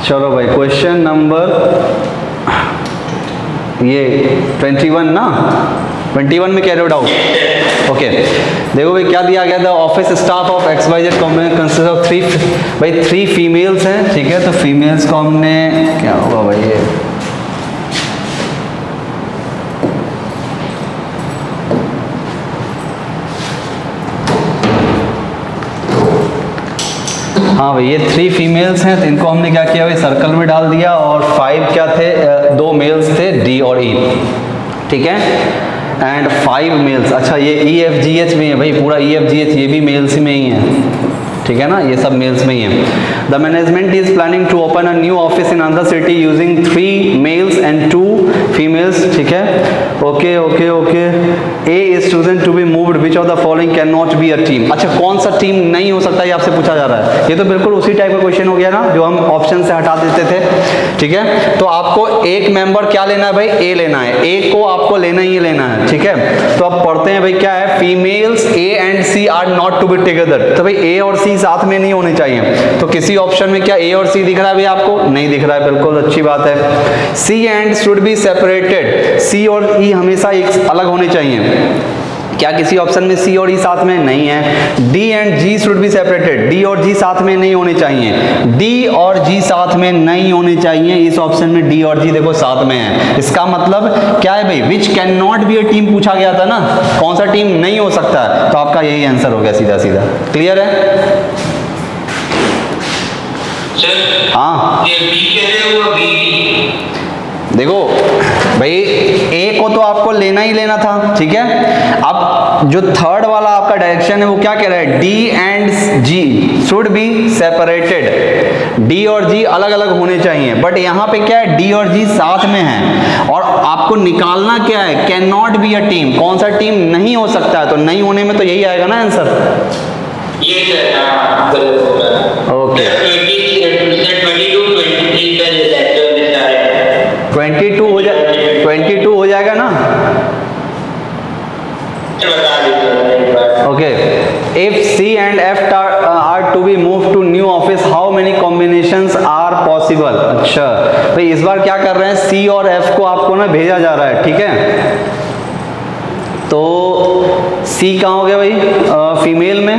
चलो भाई question number ये 21 ना, 21 में कह रहे हो डाउट। ओके देखो भाई क्या दिया गया था, office staff of XYZ company consist of 3, भाई 3 फीमेल्स हैं, ठीक है। तो फीमेल्स को हमने क्या होगा भाई ये, हाँ भाई ये 3 फीमेल्स हैं, तो इनको हमने क्या किया भाई सर्कल में डाल दिया, और 5 क्या थे, 2 मेल्स थे D और E, ठीक है, एंड 5 मेल्स। अच्छा ये EFGH में है भाई, पूरा EFGH ये भी मेल्स में ही है, ठीक है ना, ये सब मेल्स में ही है। The management is planning to open a new office in another city using 3 males and 2 females, ठीक है। Okay okay okay, A is chosen to be moved, which of the following can not be a team. अच्छा कौन सा team नहीं हो सकता ये आपसे पूछा जा रहा है, ये तो बिल्कुल उसी टाइप का क्वेश्चन हो गया ना जो हम ऑप्शन से हटा देते थे, ठीक है। तो आपको एक मेंबर क्या लेना है भाई, ए लेना है, ए को आपको लेना ही लेना है, ठीक है। तो अब पढ़ते हैं भाई क्या है, females A and C are not to be together, तो भाई ए और सी साथ में नहीं होने चाहिए। तो किसी ऑप्शन में क्या ए और सी दिख रहा है भाई आपको, नहीं दिख रहा है, बिल्कुल अच्छी बात है। सी एंड शुड बी सेपरेटेड, सी और ई हमेशा एक अलग होने चाहिए, क्या किसी ऑप्शन में सी और ई साथ में नहीं है। D and G should be separated, D और जी साथ में नहीं होने चाहिए, डी और जी साथ में नहीं होने चाहिए, इस ऑप्शन में डी और जी देखो साथ में है। इसका मतलब क्या है भाई, which can not be a team पूछा गया था ना, कौन सा टीम नहीं हो सकता है, तो आपका यही आंसर हो गया सीधा सीधा। क्लियर है? हाँ देखो भाई ए को तो आपको लेना ही लेना था, ठीक है। अब जो थर्ड वाला आपका डायरेक्शन है वो क्या कह रहा है, D and G should be separated, D और जी अलग अलग होने चाहिए, बट यहाँ पे क्या है, डी और जी साथ में है, और आपको निकालना क्या है, can not be a team, कौन सा टीम नहीं हो सकता है, तो नहीं होने में तो यही आएगा ना आंसर। ओके 22 हो जाएगा ना। Okay, if C and F are to be move to new office how many combinations are possible. अच्छा भाई इस बार क्या कर रहे हैं, सी और एफ को आपको ना भेजा जा रहा है, ठीक है। तो सी कहाँ हो गया भाई, फीमेल में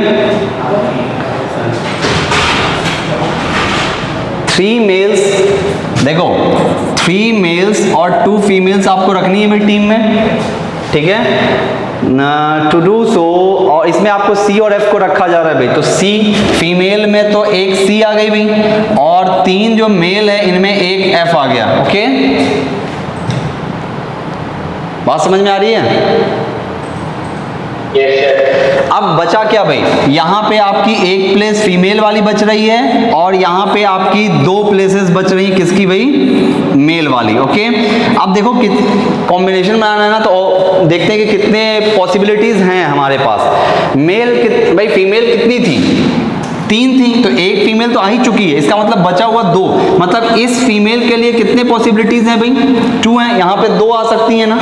3 मेल्स, देखो 3 मेल्स और 2 फीमेल्स आपको रखनी है भाई टीम में, ठीक है। टू डू सो, और इसमें आपको सी और एफ को रखा जा रहा है भाई, तो सी फीमेल में तो एक सी आ गई भाई, और 3 जो मेल है इनमें एक एफ आ गया। ओके बात समझ में आ रही है? अब बचा क्या भाई, यहाँ पे आपकी एक प्लेस फीमेल वाली बच रही है, और यहाँ पे आपकी 2 प्लेसेस बच रही है किसकी भाई, मेल वाली। ओके अब देखो कॉम्बिनेशन बनाना है ना, तो देखते हैं कि कितने पॉसिबिलिटीज हैं हमारे पास। भाई फीमेल कितनी थी, 3 थी, तो एक फीमेल तो आ ही चुकी है, इसका मतलब बचा हुआ 2, मतलब इस फीमेल के लिए कितने पॉसिबिलिटीज हैं भाई, 2 हैं, यहाँ पे 2 आ सकती है ना,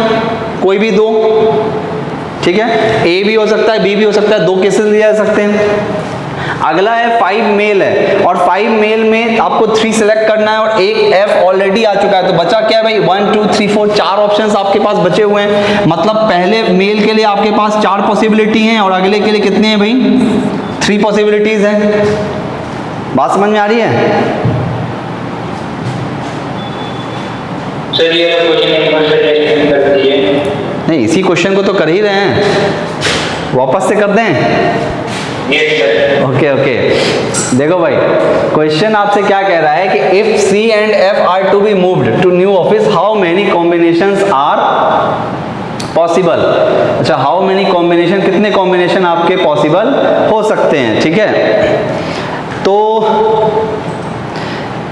कोई भी 2, ठीक है। ए भी हो सकता है, बी भी हो सकता है, 2 केसेस लिए जा सकते हैं। अगला है 5 मेल है, और 5 मेल में आपको 3 सिलेक्ट करना है, और एक एफ ऑलरेडी आ चुका है, तो बचा क्या भाई 1 2 3 4 4 ऑप्शंस आपके पास बचे हुए हैं। मतलब पहले मेल के लिए आपके पास 4 पॉसिबिलिटी हैं, और अगले के लिए कितने हैं भाई, 3 पॉसिबिलिटीज हैं। बात समझ में आ रही है? सर ये क्वेश्चन कर दिए नहीं, इसी क्वेश्चन को तो कर ही रहे हैं, वापस से कर दें? ओके ओके देखो भाई क्वेश्चन आपसे क्या कह रहा है कि if C and F are to be moved to new office how many combinations are possible. अच्छा हाउ मेनी कॉम्बिनेशन, कितने कॉम्बिनेशन आपके पॉसिबल हो सकते हैं, ठीक है। तो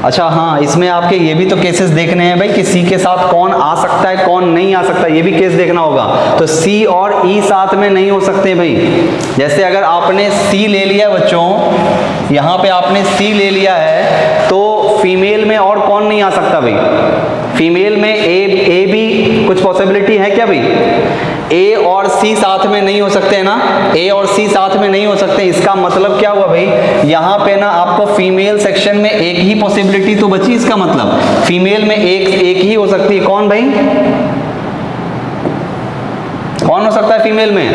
अच्छा हाँ, इसमें आपके ये भी तो केसेस देखने हैं भाई कि सी के साथ कौन आ सकता है कौन नहीं आ सकता, ये भी केस देखना होगा। तो सी और ई साथ में नहीं हो सकते भाई। जैसे अगर आपने सी ले लिया बच्चों, यहाँ पे आपने सी ले लिया है, तो फीमेल में और कौन नहीं आ सकता भाई, फीमेल में ए भी कुछ पॉसिबिलिटी है क्या भाई, ए और सी साथ में नहीं हो सकते हैं ना, ए और सी साथ में नहीं हो सकते। इसका मतलब क्या हुआ भाई, यहाँ पे ना आपको फीमेल सेक्शन में एक ही पॉसिबिलिटी तो बची। इसका मतलब फीमेल में एक ही हो सकती है। कौन भाई, कौन हो सकता है फीमेल में?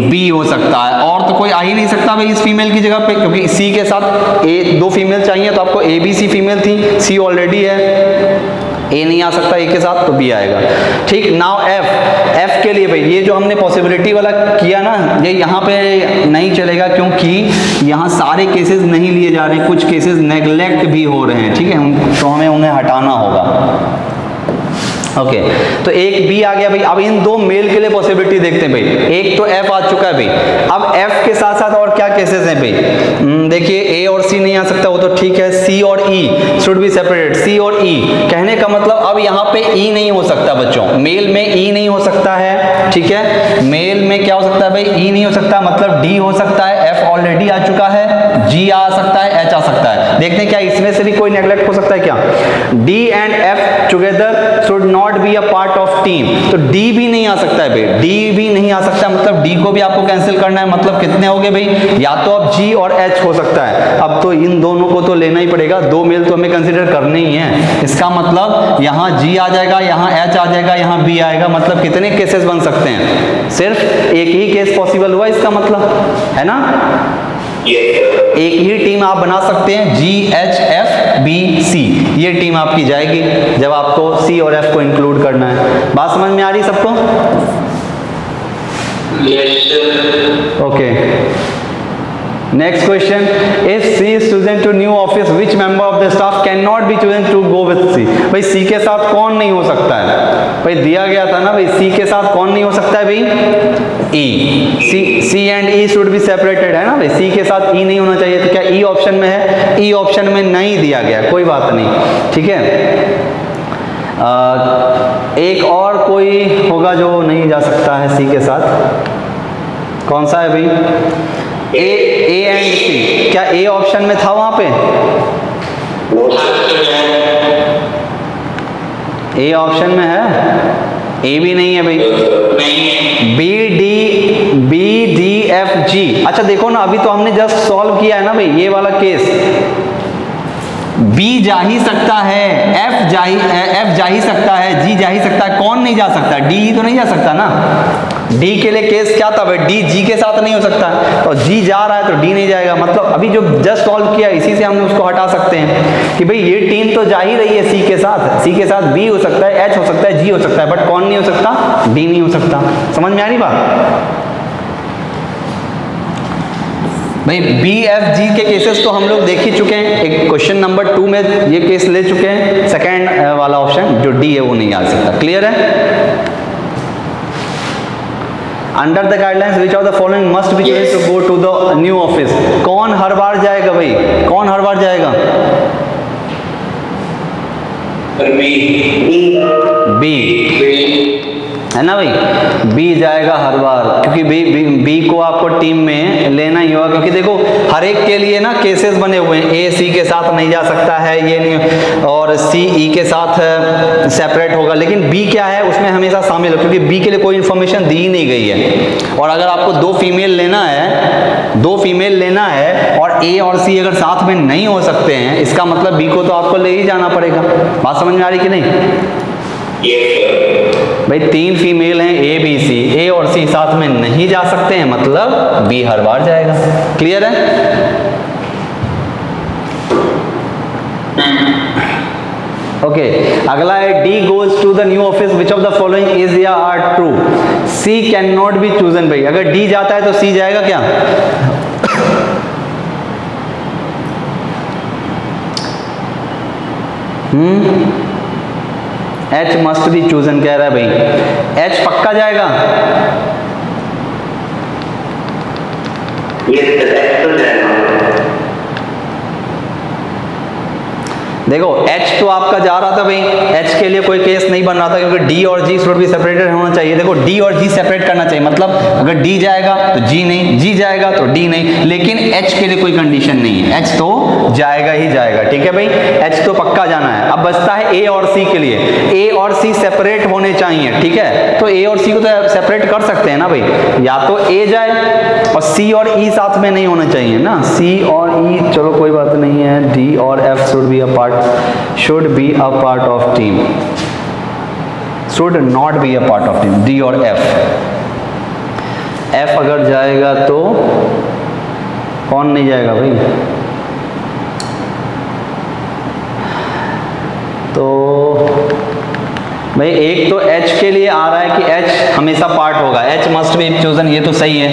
बी हो सकता है, और तो कोई आ ही नहीं सकता भाई इस फीमेल की जगह पे, क्योंकि सी के साथ ए, दो फीमेल चाहिए तो आपको ए बी सी फीमेल थी, सी ऑलरेडी है, ए नहीं आ सकता ए के साथ, तो बी आएगा। ठीक, नाउ एफ के लिए भाई ये जो हमने पॉसिबिलिटी वाला किया ना, ये यहाँ पे नहीं चलेगा, क्योंकि यहाँ सारे केसेस नहीं लिए जा रहे, कुछ केसेस नेग्लेक्ट भी हो रहे हैं। ठीक है, तो हमें उन्हें हटाना होगा। ओके, तो एक बी आ गया भाई। अब इन दो मेल के लिए पॉसिबिलिटी देखते हैं भाई। एक तो एफ आ चुका है भाई, अब एफ के साथ साथ और क्या केसेस हैं भाई? देखिए ए और सी नहीं आ सकता, वो तो ठीक है। सी और ई शुड बी सेपरेटेड, सी और ई। कहने का मतलब अब यहाँ पे ई नहीं हो सकता बच्चों, मेल में ई नहीं हो सकता है। ठीक है, मेल में क्या हो सकता है भाई? ई नहीं हो सकता, मतलब डी हो सकता है, एफ ऑलरेडी आ चुका है, जी आ सकता है, एच आ सकता है। देखते हैं क्या इसमें से भी कोई नेग्लेक्ट हो सकता है क्या? D and F together should not be a part of team, तो डी भी नहीं आ सकता है भाई, डी भी नहीं आ सकता, मतलब डी को भी आपको कैंसिल करना है। मतलब कितने हो गए भाई? या तो अब जी और एच हो सकता है, अब तो इन दोनों को तो लेना ही पड़ेगा, दो मेल तो हमें कंसीडर करने ही है। इसका मतलब यहाँ जी आ जाएगा, यहाँ एच आ जाएगा, यहाँ बी आएगा। मतलब कितने केसेस बन सकते हैं? सिर्फ एक ही केस पॉसिबल हुआ, इसका मतलब है ना, एक ही टीम आप बना सकते हैं, G H F B C, ये टीम आपकी जाएगी जब आपको सी और एफ को इंक्लूड करना है। बात समझ में आ रही सबको? Okay, next question, if C is chosen to new office which member of the staff can not be chosen to go with C. भाई सी के साथ कौन नहीं हो सकता है? भाई दिया गया था ना भाई, सी के साथ कौन नहीं हो सकता है भाई? E. C and E should be separated, है ना भाई, सी के साथ ई नहीं होना चाहिए। तो क्या ई ऑप्शन में है? ई ऑप्शन में नहीं दिया गया, कोई बात नहीं। ठीक है, एक और कोई होगा जो नहीं जा सकता है सी के साथ, कौन सा है भाई? ए एंड सी, क्या ए ऑप्शन में था वहां पे? ए ऑप्शन में है? ए भी नहीं है भाई, बी डी एफ जी। अच्छा देखो ना, अभी तो हमने जस्ट सॉल्व किया है ना भाई ये वाला केस। बी जा ही सकता है, एफ जा ही सकता है, जी जा ही सकता है, कौन नहीं जा सकता? डी तो नहीं जा सकता ना। डी के लिए केस क्या था भाई? डी जी के साथ नहीं हो सकता, तो जी जा रहा है तो डी नहीं जाएगा। मतलब अभी जो जस्ट सॉल्व किया इसी से हमने उसको हटा सकते हैं कि भाई ये टीम तो जा ही रही है सी के साथ, सी के साथ बी हो सकता है, एच हो सकता है, जी हो सकता है, बट कौन नहीं हो सकता? डी नहीं हो सकता। समझ में आ रही बात भाई? बी एफ जी के केसेस तो हम लोग देख ही चुके हैं, एक क्वेश्चन नंबर 2 में ये केस ले चुके हैं। सेकंड वाला ऑप्शन जो डी है वो नहीं आ सकता। क्लियर है? Under the guidelines which of the following must be chosen to go to the new office. कौन हर बार जाएगा भाई? कौन हर बार जाएगा? बी है ना भाई, बी जाएगा हर बार, क्योंकि बी को आपको टीम में लेना ही होगा। क्योंकि देखो हर एक के लिए ना केसेस बने हुए हैं, ए सी के साथ नहीं जा सकता है, ये नहीं, और सी ई के साथ सेपरेट होगा, लेकिन बी क्या है उसमें हमेशा शामिल हो, क्योंकि बी के लिए कोई इन्फॉर्मेशन दी नहीं गई है। और अगर आपको दो फीमेल लेना है और ए और सी अगर साथ में नहीं हो सकते हैं, इसका मतलब बी को तो आपको ले ही जाना पड़ेगा। बात समझ में आ रही कि नहीं? भाई 3 फीमेल हैं, ए बी सी, ए और सी साथ में नहीं जा सकते हैं, मतलब बी हर बार जाएगा। क्लियर है? ओके, अगला है D goes to the new office which of the following is या are true. C can not be chosen. भाई अगर डी जाता है तो सी जाएगा क्या? एच मस्ट बी चूजन कह रहा है भाई, एच पक्का जाएगा? देखो H तो आपका जा रहा था भाई, H के लिए कोई केस नहीं बन रहा था क्योंकि D और G शुड भी सेपरेटेड होना चाहिए। देखो D और G सेपरेट करना चाहिए, मतलब अगर D जाएगा तो G नहीं, G जाएगा तो D नहीं, लेकिन H के लिए कोई कंडीशन नहीं है, H तो जाएगा ही जाएगा। ठीक है भाई, H तो पक्का जाना है। अब बचता है A और C के लिए, A और C सेपरेट होने चाहिए। ठीक है, तो A और C को तो सेपरेट कर सकते हैं ना भाई, या तो A जाए और C और E साथ में नहीं होना चाहिए ना, C और E चलो कोई बात नहीं है, D और F should be a part of team, should not be a part of team, D और F। F अगर जाएगा तो कौन नहीं जाएगा भाई, तो भाई एक तो H के लिए आ रहा है कि H हमेशा पार्ट होगा, H मस्ट बी चूजन, ये तो सही है।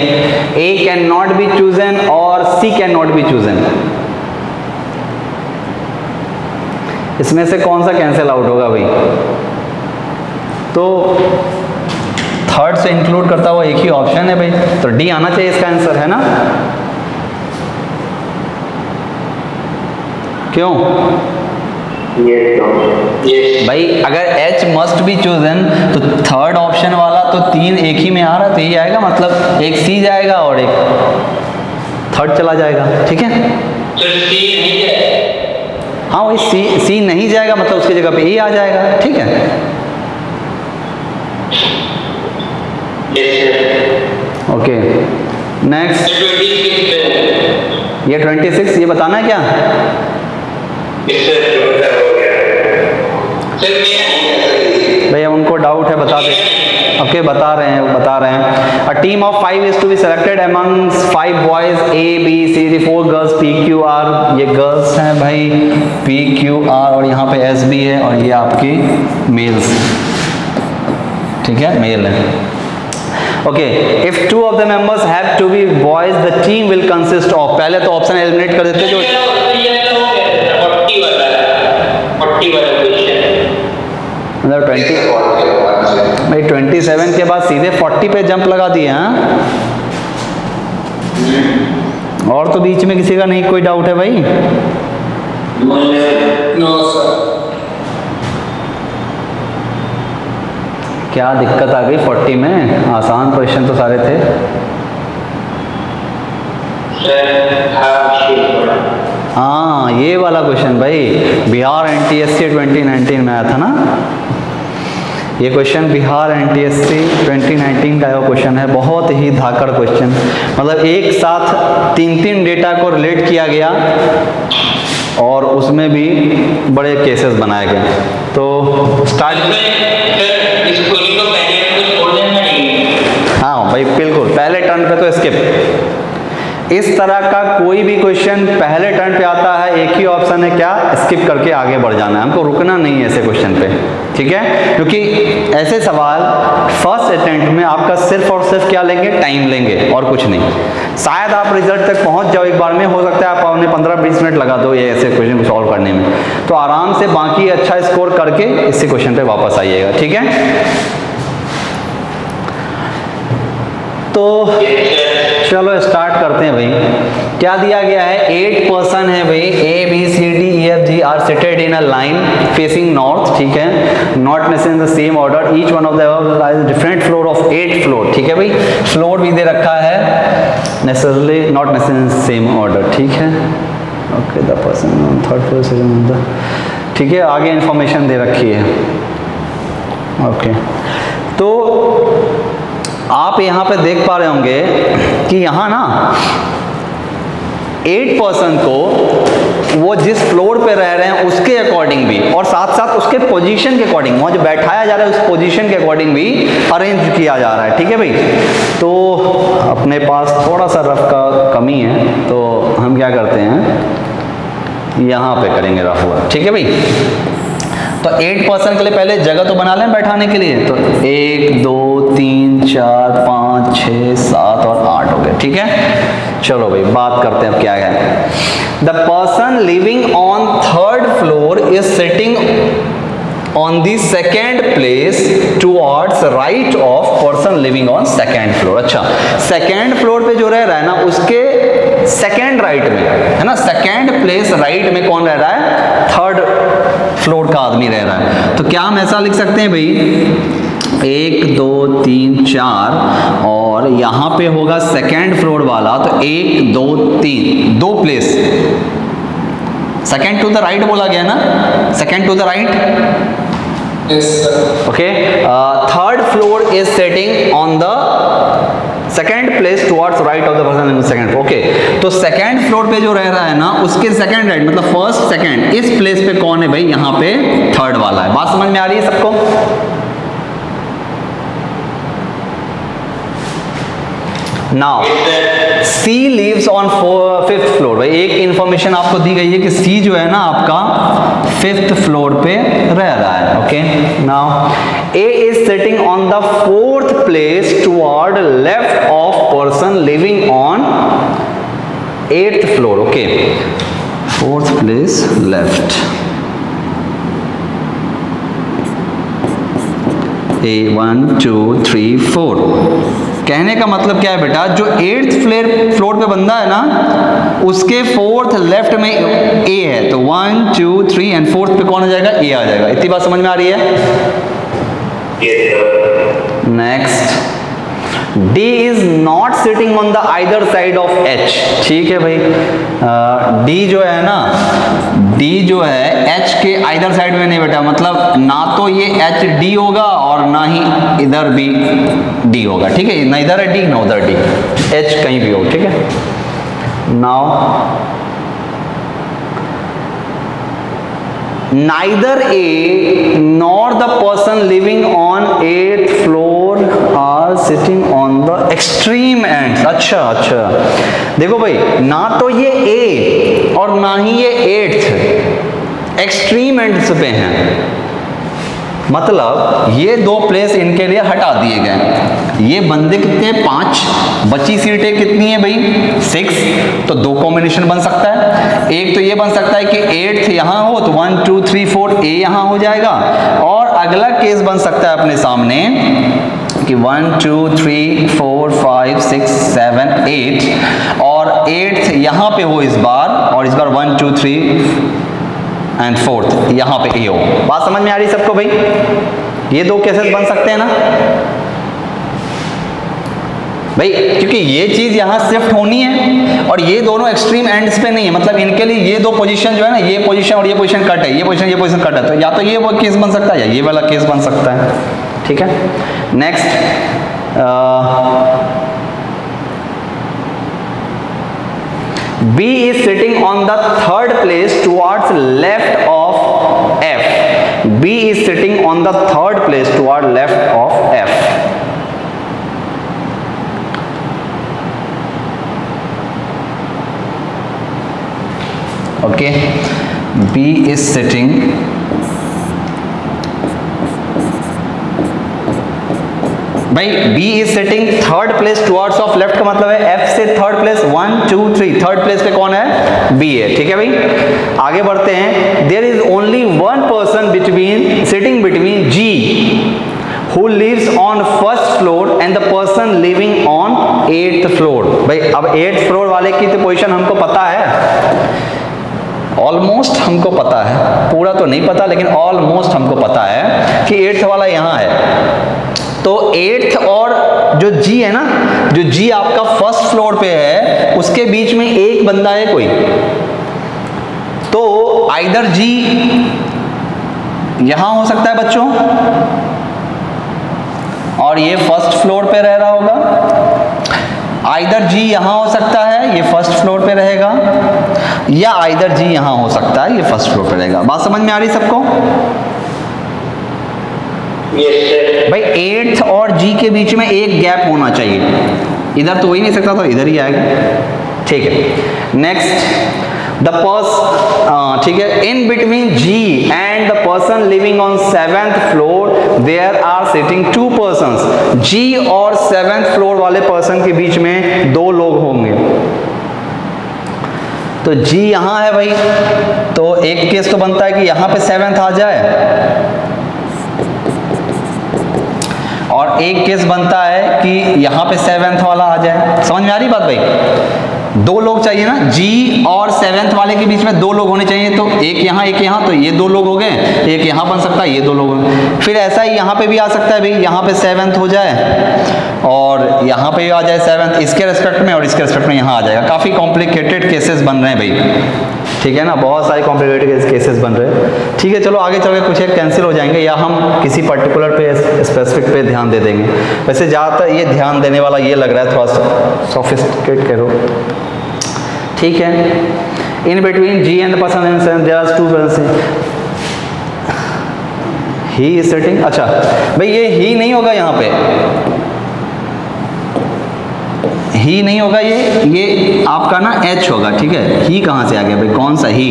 A can not be chosen और C can not be chosen, इसमें से कौन सा कैंसिल आउट होगा भाई, तो थर्ड से इंक्लूड करता हुआ एक ही ऑप्शन है भाई, तो D आना चाहिए इसका आंसर, है ना? क्यों? भाई अगर H मस्ट बी चूजन तो थर्ड ऑप्शन वाला तो तीन एक ही में आ रहा, तो यही आएगा, मतलब एक C जाएगा और एक थर्ड चला जाएगा। ठीक है, हाँ वही C नहीं जाएगा, मतलब उसकी जगह पे A आ जाएगा। ठीक है, ओके नेक्स्ट, ये 26 ये बताना है क्या? भैया उनको डाउट है, बता दे। ओके बता रहे हैं। A team of 5 is to be selected among 5 boys A B C D 4 girls P Q R, ये गर्ल्स हैं भाई P Q R, और यहाँ पे S भी है, और ये आपकी मेल्स। ठीक है, मेल है। Okay, if 2 of the members have to be boys the team will consist of, पहले तो ऑप्शन एलिमिनेट कर देते जो मतलब 20 भाई 27 के बाद सीधे 40 पे जंप लगा दिए। हाँ, और तो बीच में किसी का नहीं कोई डाउट है भाई? No sir. क्या दिक्कत आ गई 40 में? आसान क्वेश्चन तो सारे थे। हाँ ये वाला क्वेश्चन भाई बिहार NTSC 2019 में आया था ना, ये क्वेश्चन बिहार NTSC 2019 का क्वेश्चन है, बहुत ही धाकड़ क्वेश्चन, मतलब एक साथ 3 डेटा को रिलेट किया गया और उसमें भी बड़े केसेस बनाए गए। तो स्टार्ट, हाँ भाई बिल्कुल पहले टर्न पे तो स्किप, इस तरह का कोई भी क्वेश्चन पहले टर्न पे आता है, एक ही ऑप्शन है क्या, स्किप करके आगे बढ़ जाना है, हमको रुकना नहीं है ऐसे क्वेश्चन पे। ठीक है, क्योंकि ऐसे सवाल फर्स्ट अटेम्प्ट में आपका सिर्फ और सिर्फ क्या लेंगे, टाइम लेंगे और कुछ नहीं। शायद आप रिजल्ट तक पहुंच जाओ एक बार में, हो सकता है आप अपने 15-20 मिनट लगा दो ये ऐसे क्वेश्चन को सॉल्व करने में, तो आराम से बाकी अच्छा स्कोर करके इसी क्वेश्चन पे वापस आइएगा। ठीक है, तो चलो स्टार्ट करते हैं भाई। क्या दिया गया है, 8 पर्सन है भाई, A B C D E F G are seated in a line facing north. ठीक है, not necessary in the same order, each one of the different floor of 8 floor. ठीक है भाई, फ्लोर भी दे रखा है, necessarily not necessary in same order. ठीक है, okay the person on third floor second, ठीक है, आगे इंफॉर्मेशन दे रखी है। ओके, तो आप यहाँ पे देख पा रहे होंगे कि यहाँ ना 8 पर्सन को वो जिस फ्लोर पे रह रहे हैं उसके अकॉर्डिंग भी, और साथ साथ उसके पोजीशन के अकॉर्डिंग, वहाँ जो बैठाया जा रहा है उस पोजीशन के अकॉर्डिंग भी अरेंज किया जा रहा है। ठीक है भाई, तो अपने पास थोड़ा सा रफ का कमी है, तो हम क्या करते हैं यहाँ पे करेंगे रफ वर्क। ठीक है भाई, तो 8 पर्सन के लिए पहले जगह तो बना लें बैठाने के लिए, तो 1 2 3 4 5 6 7 और 8 हो गए। ठीक है, चलो भाई बात करते हैं अब क्या है। The person living on third floor is sitting on the second place towards right of person living on second floor. अच्छा, सेकेंड फ्लोर पे जो रह रहा है ना उसके सेकेंड राइट में है ना, सेकेंड प्लेस राइट में कौन रह रहा है, थर्ड फ्लोर का आदमी रह रहा है। तो क्या हम ऐसा लिख सकते हैं भाई 1 2 3 4 और यहाँ पे होगा सेकेंड फ्लोर वाला, तो 1 2 3 2 place, second to the right बोला गया ना, second to the right. Okay, third floor is setting on the second place towards right of the person in second. Okay, तो सेकेंड फ्लोर पे जो रह रहा है ना उसके सेकेंड राइट मतलब फर्स्ट सेकेंड, इस प्लेस पे कौन है भाई, यहाँ पे थर्ड वाला है। बात समझ में आ रही है सबको? Now C lives on 5th floor. भाई एक इंफॉर्मेशन आपको दी गई है कि C जो है ना आपका 5th फ्लोर पे रह रहा है। Okay, now A is sitting on the 4th place toward left of person living on 8th floor. Okay, 4th place left, A 1 2 3 4। कहने का मतलब क्या है बेटा, जो 8th फ्लोर पे बंदा है ना उसके 4th लेफ्ट में A है, तो 1 2 3 एंड 4th पे कौन आ जाएगा, A आ जाएगा। इतनी बात समझ में आ रही है? Next, D is not sitting on the either side of H। ठीक है भाई, D जो है ना, D जो है H के आइदर साइड में नहीं बेटा, मतलब ना तो ये H D होगा और ना ही इधर भी D होगा। ठीक है, ना इधर है D ना उधर D, H कहीं भी हो। ठीक है, now neither A nor the person living on 8th floor are sitting on the extreme ends। अच्छा, देखो भाई, ना तो ये A और ना ही ये 8th एक्सट्रीम एंड्स पे हैं, मतलब ये दो प्लेस इनके लिए हटा दिए गए। ये बंदे कितने, 5, बची सीटें कितनी है भाई 6, तो 2 कॉम्बिनेशन बन सकता है। एक तो ये बन सकता है कि 8th यहाँ हो तो 1 2 3 4 A यहाँ हो जाएगा, और अगला केस बन सकता है अपने सामने कि 1 2 3 4 5 6 7 8 और 8th यहाँ पे हो इस बार, और इस बार 1 2 3 एंड 4th यहाँ पे A हो। बात समझ में आ रही सबको भाई? ये 2 केसेस बन सकते हैं ना भाई, क्योंकि ये चीज यहाँ शिफ्ट होनी है और ये दोनों एक्सट्रीम एंड्स पे नहीं है, मतलब इनके लिए ये 2 पोजीशन जो है ना, ये पोजीशन और ये पोजीशन कट है, ये पोजीशन कट है, तो या तो ये वो केस बन सकता है या ये वाला केस बन सकता है। ठीक है, next, B is sitting on the 3rd place towards left of F। B is sitting on the 3rd place toward left of F। Okay, B is sitting भाई, B is sitting 3rd place towards of left का मतलब है F से 3rd place 1 2 3, 3rd place पे कौन है, B है। ठीक है भाई, आगे बढ़ते हैं। There is only one person between sitting between G who lives on 1st floor and the person living on 8th floor। भाई अब 8th फ्लोर वाले की तो पोजीशन हमको पता है, ऑलमोस्ट हमको पता है, पूरा तो नहीं पता लेकिन ऑलमोस्ट हमको पता है कि 8th वाला यहाँ है। तो 8th और जो G है ना, जो G आपका 1st फ्लोर पे है उसके बीच में एक बंदा है कोई, तो आइदर G यहां हो सकता है बच्चों और ये 1st फ्लोर पे रह रहा होगा, आइदर G यहां हो सकता है ये 1st फ्लोर पे रहेगा, या आइदर G यहां हो सकता है ये 1st फ्लोर पे रहेगा। बात समझ में आ रही सबको? भाई 8th और G के बीच में एक गैप होना चाहिए, इधर तो हो ही नहीं सकता, तो इधर ही आएगा। ठीक है, नेक्स्ट, द पर्सन, ठीक है, in between G and the person living on 7th floor there are sitting 2 persons. G और 7th फ्लोर वाले पर्सन के बीच में 2 लोग होंगे, तो G यहां है भाई, तो एक केस तो बनता है कि यहां पे 7th आ जाए, और एक केस बनता है कि यहां पे 7th वाला आ जाए। समझ में आ रही बात भाई? दो लोग चाहिए ना, जी और 7th वाले के बीच में दो लोग होने चाहिए, तो एक यहाँ, तो ये दो लोग हो गए, एक यहाँ बन सकता है, ये दो लोग हो गए। फिर ऐसा ही यहाँ पे भी आ सकता है भाई, यहाँ पे 7th हो जाए और यहाँ पे भी आ जाए 7th, इसके रेस्पेक्ट में और इसके रेस्पेक्ट में यहाँ आ जाएगा। काफ़ी कॉम्प्लिकेटेड केसेस बन रहे हैं भाई, ठीक है ना, बहुत सारे कॉम्प्लिकेटेड केसेस बन रहे हैं। ठीक है, चलो आगे चल के कुछ एक कैंसिल हो जाएंगे या हम किसी पर्टिकुलर पे स्पेसिफिक पे ध्यान दे देंगे। वैसे ज़्यादातर ये ध्यान देने वाला ये लग रहा है, थोड़ा सा सोफिस्टिकेट करो, ठीक है। In between G and person and there are two person, he is sitting. अच्छा भाई ये ही नहीं होगा, यहाँ पे ही नहीं होगा, ये आपका ना एच होगा, ठीक है। ही कहाँ से आ गया भाई, कौन सा ही,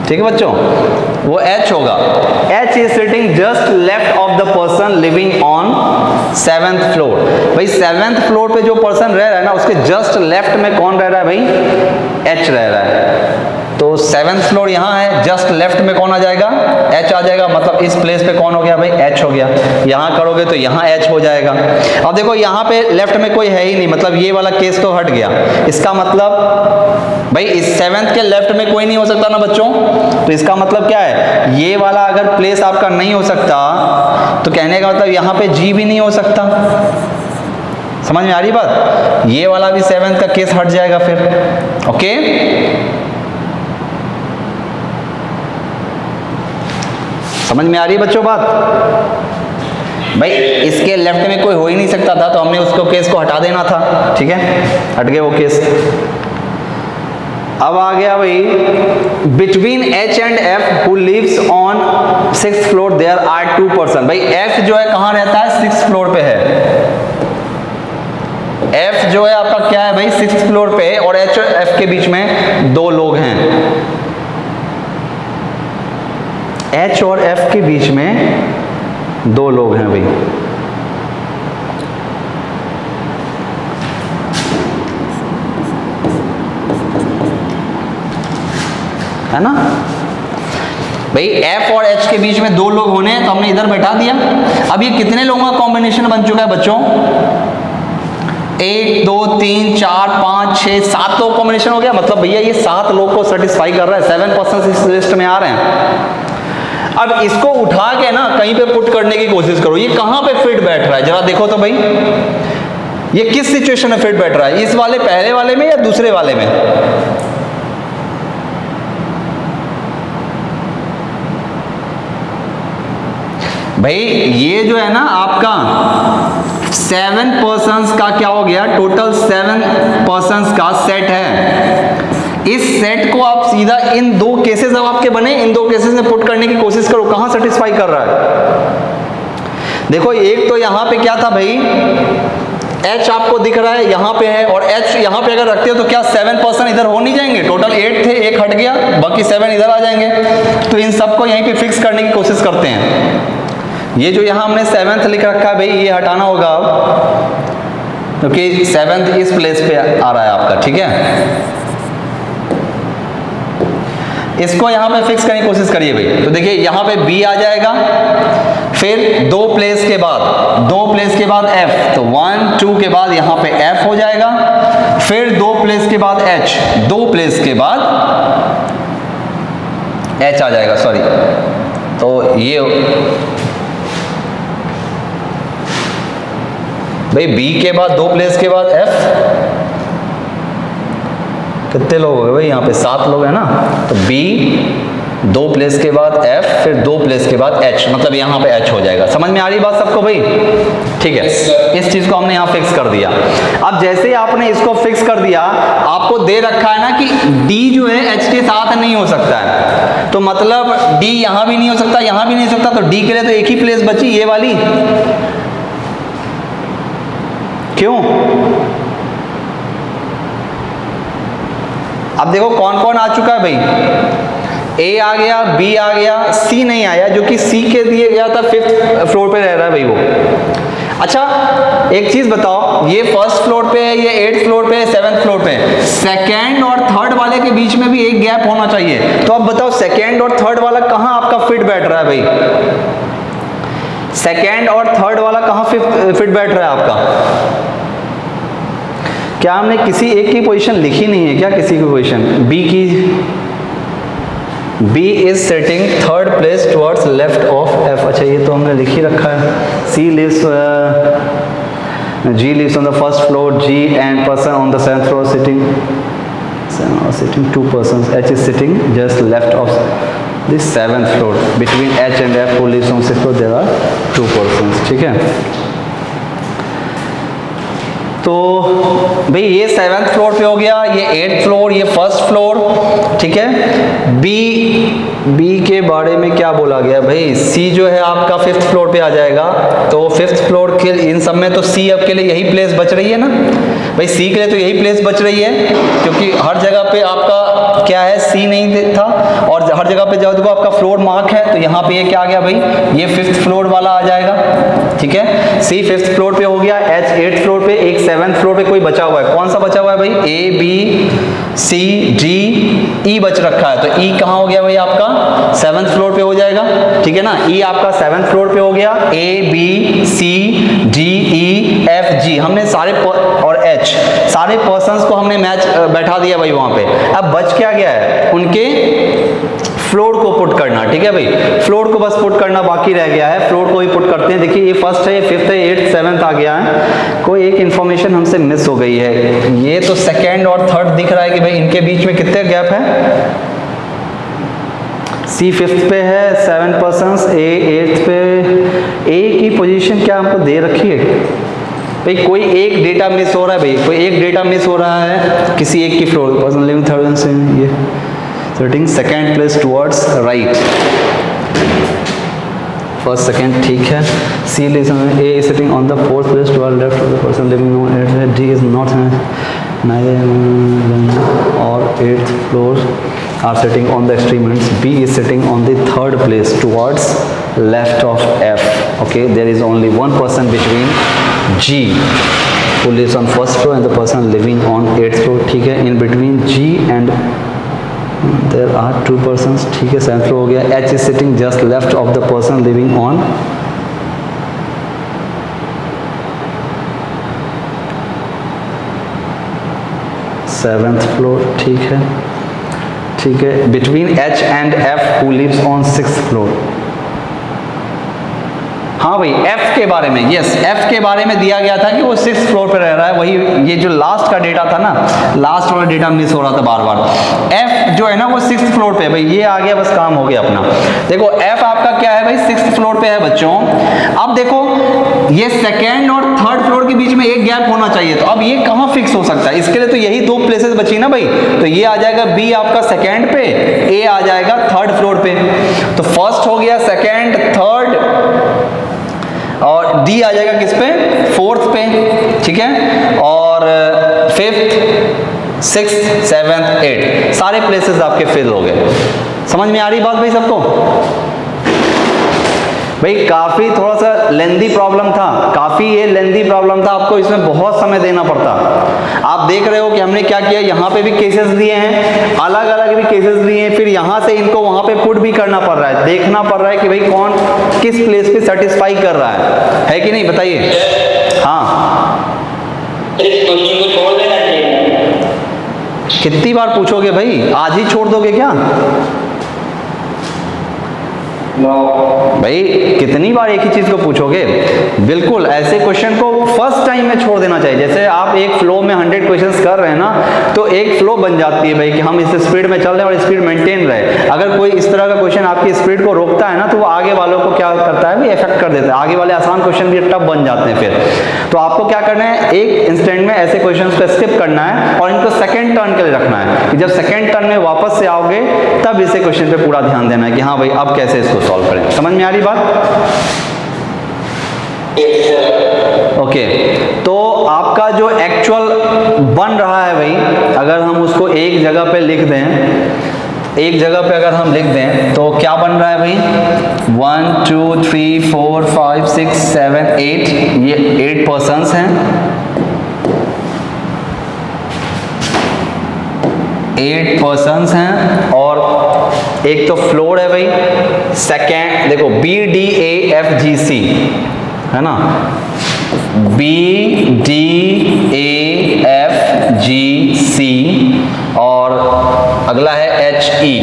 ठीक है बच्चों, वो एच होगा। H is sitting just left of the person living on 7th floor. भाई 7th फ्लोर पे जो पर्सन रह रहा है ना, उसके जस्ट लेफ्ट में कौन रह रहा है भाई, एच रह रहा है। तो 7th फ्लोर यहाँ है, जस्ट लेफ्ट में कौन आ जाएगा, एच आ जाएगा। मतलब इस प्लेस पे कौन हो गया भाई, एच हो गया। यहाँ करोगे तो यहाँ एच हो जाएगा। अब देखो यहाँ पे लेफ्ट में कोई है ही नहीं, मतलब ये वाला केस तो हट गया। इसका मतलब भाई इस 7th के लेफ्ट में कोई नहीं हो सकता ना बच्चों, तो इसका मतलब क्या है, ये वाला अगर प्लेस आपका नहीं हो सकता तो कहने का मतलब यहाँ पे जी भी नहीं हो सकता। समझ में आ रही बात, ये वाला भी 7th का केस हट जाएगा फिर। ओके, समझ में आ रही है बच्चों बात। भाई इसके लेफ्ट में कोई हो ही नहीं सकता था, तो हमने उसको केस को हटा देना था, ठीक है, हट गया वो केस। अब आ गया भाई, between H and F who lives on 6th floor there are 2 person. भाई एफ जो है कहाँ रहता है, 6th फ्लोर पे है। एफ जो है आपका क्या है भाई, 6th फ्लोर पे, और एच और एफ के बीच में दो लोग हैं। एच और एफ के बीच में दो लोग हैं भाई, है ना भाई। एफ और एच के बीच में दो लोग होने हैं, तो हमने इधर बैठा दिया। अब ये कितने लोगों का कॉम्बिनेशन बन चुका है बच्चों, 1 2 3 4 5 6 7 लोग कॉम्बिनेशन हो गया। मतलब भैया ये 7 लोग को सेटिस्फाई कर रहा है, 7% इस लिस्ट में आ रहे हैं। अब इसको उठा के ना कहीं पे पुट करने की कोशिश करो, ये कहां पे फिट बैठ रहा है, जरा देखो तो भाई, ये किस सिचुएशन में फिट बैठ रहा है, इस वाले पहले वाले में या दूसरे वाले में। भाई ये जो है ना आपका 7 पर्सन्स का क्या हो गया, टोटल 7 पर्सन्स का सेट है। इस सेट को आप सीधा इन दो केसेस अब आपके बने, इन दो केसेस में पुट करने की कोशिश करो, कहां सेटिस्फाई कर रहा है। देखो एक तो यहां पे क्या था भाई, H आपको दिख रहा है यहां पे है, और H यहां पे अगर रखते हो तो क्या 7 पर्सन इधर हो नहीं जाएंगे, टोटल 8 थे, एक हट गया, बाकी 7 इधर आ जाएंगे। तो इन सबको यहीं पे फिक्स करने की कोशिश करते हैं। ये जो यहां हमने 7th लिख रखा है भाई, ये हटाना होगा अब, क्योंकि 7th इस प्लेस पे आ रहा है आपका, ठीक है। इसको यहां पे फिक्स करने की कोशिश करिए भाई। तो देखिए यहां पे B आ जाएगा, फिर दो प्लेस के बाद F, तो 1 2 के बाद यहां पे F हो जाएगा, फिर दो प्लेस के बाद H, दो प्लेस के बाद H आ जाएगा, सॉरी। तो ये भाई B के बाद दो प्लेस के बाद F, कितने लोग हो गए भाई, यहाँ पे 7 लोग हैं ना। तो B दो प्लेस के बाद F, फिर दो प्लेस के बाद H, मतलब यहाँ पे H हो जाएगा। समझ में आ रही बात सबको भाई, ठीक है। इस चीज को हमने यहाँ फिक्स कर दिया। अब जैसे ही आपने इसको फिक्स कर दिया, आपको दे रखा है ना कि D जो है H के साथ नहीं हो सकता है, तो मतलब D यहाँ भी नहीं हो सकता, यहाँ भी नहीं हो सकता, तो D के लिए तो एक ही प्लेस बची, ये वाली। क्यों? अब देखो कौन कौन आ चुका है भाई, A आ गया, B आ गया, C नहीं आया, जो कि C के दिए गया था 5th फ्लोर पे रह रहा है भाई वो। अच्छा एक चीज बताओ, ये 1st फ्लोर पे है, ये 8th फ्लोर पे है, 7th फ्लोर पे है, 2nd और 3rd वाले के बीच में भी एक गैप होना चाहिए। तो अब बताओ 2nd और 3rd वाला कहां आपका फिट बैठ रहा है भाई, 2nd और 3rd वाला कहां फिट बैठ रहा है आपका, क्या हमने किसी एक की पोजीशन लिखी नहीं है क्या? किसी की पोजीशन बी की, B is sitting third place towards left of F. अच्छा ये तो हमने लिख ही रखा है। C lives, G lives on the first floor, G and person on the 7th floor sitting 2 persons. H is sitting just left of the 7th floor. Between H and F who lives on 6th floor there are 2 persons. ठीक है, तो भाई ये 7th floor पे हो गया, ये 8th floor, ये फर्स्ट फ्लोर। ठीक है, बी के बारे में क्या बोला गया भाई? सी जो है आपका 5th फ्लोर पे आ जाएगा, तो 5th फ्लोर के इन सब में तो सी अब के लिए यही प्लेस बच रही है ना भाई, सी के लिए तो यही प्लेस बच रही है, क्योंकि हर जगह पे आपका क्या है, सी नहीं था, और हर जगह पे जब आपका फ्लोर मार्क है तो यहाँ पे ये क्या आ गया भाई, ये 5th फ्लोर वाला आ जाएगा। ठीक है, सी 5th फ्लोर पे हो गया, एच 8th फ्लोर पे, एक 7th फ्लोर पे कोई बचा हुआ है, कौन सा बचा हुआ है भाई? ए बी सी डी ई बच रखा है, तो ई कहाँ हो गया भाई आपका? 7th फ्लोर पे हो जाएगा। ठीक है ना, ई आपका 7th फ्लोर पे हो गया, A B C D E F G हमने सारे और एच सारे पर्सन्स को हमने मैच बैठा दिया भाई वहां पे। अब बच क्या गया है? उनके फ्लोर को पुट करना। ठीक है भाई, फ्लोर को बस पुट करना बाकी रह गया है, फ्लोर को ही पुट करते हैं। देखिए ये फर्स्ट है, ये 5th है, 8th 7th आ गया है, कोई एक इंफॉर्मेशन हमसे मिस हो गई है। ये तो 2nd और 3rd दिख रहा है कि भाई इनके बीच में कितने गैप है? सी 5th पे है 7 पर्सन्स, ए 8th पे, ए की पोजीशन क्या हमको दे रखी है भाई? कोई एक डेटा मिस हो रहा है भाई, कोई एक डेटा मिस हो रहा है किसी एक की फ्लोर पर्सन लिविंग थर्ड से, ये sitting 2nd place towards right, 1st 2nd ठीक है। C listen A is sitting on the 4th place towards left of the person living on 8th, D is not और 8th floor are sitting on the extreme ends, B is sitting on the 3rd place towards left of F. Okay, there is only one person between G who lives on 1st floor and the person living on 8th floor. ठीक है, in between G and there are 2 persons. ठीक है, 7th floor हो गया, H is sitting just left of the person living on 7th floor। ठीक है, ठीक है, between H and F who lives on 6th floor। हाँ भाई, F के बारे में, यस F के बारे में दिया गया था कि वो 6th फ्लोर पे रह रहा है, वही ये जो लास्ट का डेटा था ना, लास्ट वाला डेटा मिस हो रहा था बार बार। F जो है ना वो 6th फ्लोर पे है भाई, ये आ गया, बस काम हो गया अपना। देखो F आपका क्या है भाई, 6th फ्लोर पे है बच्चों। अब देखो ये 2nd और 3rd फ्लोर के बीच में एक गैप होना चाहिए, तो अब ये कहाँ फिक्स हो सकता है? इसके लिए तो यही 2 प्लेसेस बची ना भाई, तो ये आ जाएगा B आपका 2nd पे, A आ जाएगा 3rd फ्लोर पे, तो फर्स्ट हो गया, 2nd 3rd और D आ जाएगा किस पे? 4th पे। ठीक है, और 5th 6th 7th 8th सारे प्लेसेस आपके फिल हो गए। समझ में आ रही बात भाई सबको? भाई काफी थोड़ा सा लेंदी प्रॉब्लम था, काफी ये लेंदी प्रॉब्लम था, आपको इसमें बहुत समय देना पड़ता। आप देख रहे हो कि हमने क्या किया, यहाँ पे भी केसेस दिए हैं, अलग अलग भी केसेस दिए हैं, फिर यहाँ से इनको वहां पे पुट भी करना पड़ रहा है, देखना पड़ रहा है कि भाई कौन किस प्लेस पे सेटिस्फाई कर रहा है कि नहीं? बताइए। हाँ, इस क्वेश्चन को छोड़ देना चाहिए। कितनी बार पूछोगे भाई, आज ही छोड़ दोगे क्या भाई? कितनी बार एक ही चीज को पूछोगे? बिल्कुल ऐसे क्वेश्चन को फर्स्ट टाइम में छोड़ देना चाहिए। जैसे आप एक फ्लो में 100 क्वेश्चंस कर रहे हैं ना, तो एक फ्लो बन जाती है भाई कि हम इस स्पीड में चल रहे हैं और स्पीड मेंटेन रहे। अगर कोई इस तरह का क्वेश्चन आपकी स्पीड को रोकता है ना, तो वो आगे वालों को क्या करता है, इफेक्ट कर देता है, आगे वाले आसान क्वेश्चन भी टफ बन जाते हैं फिर। तो आपको क्या करना है, एक इंस्टेंट में ऐसे क्वेश्चन को स्किप करना है और इनको सेकेंड टर्न के लिए रखना है कि जब सेकेंड टर्न में वापस से आओगे तब इसे क्वेश्चन पे पूरा ध्यान देना है कि हाँ भाई अब कैसे इसको सॉल्व करें। समझ में आ रही बात? ओके, तो आपका जो एक्चुअल बन रहा है भाई, अगर हम उसको एक जगह पे लिख दें, एक जगह पे अगर हम लिख दें तो क्या बन रहा है भाई? 1 2 3 4 5 6 7 8, ये 8 पर्सन्स हैं, 8 पर्सन्स हैं, और एक तो फ्लोर है भाई, सेकेंड देखो B D A F G C है ना, B, D, A, F, G, C और अगला है H, E।